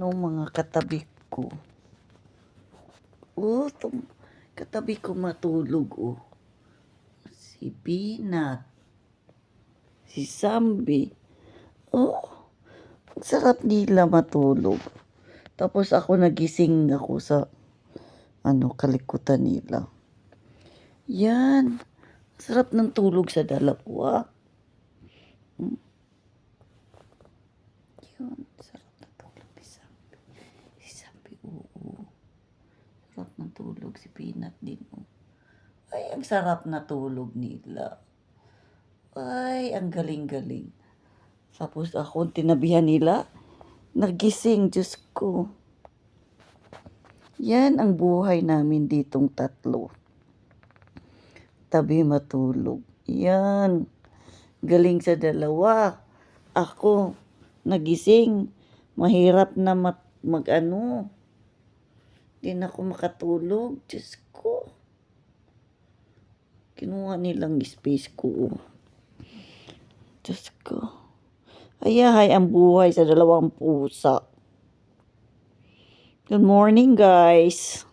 Yan o mga katabi ko. Itong katabi ko matulog Si Peanut. Si Sambi. Ang sarap nila matulog. Tapos ako nagising ako sa kalikutan nila. Yan. Sarap ng tulog sa dalawa. Yun. Sarap ng tulog ni Sambi. Si Sambi, sarap ng tulog. Si Peanut din, Ay, ang sarap na tulog nila. Ay, ang galing-galing. Tapos ako, tinabihan nila. Nagising, Diyos ko. Yan ang buhay namin ditong tatlo. Tabi matulog. Yan. Galing sa dalawa. Ako, nagising. Mahirap na Hindi na ako makatulog. Diyos ko. Kinuha nilang space ko. Diyos ko. Ayahay ang buhay sa dalawang pusa. Good morning, guys.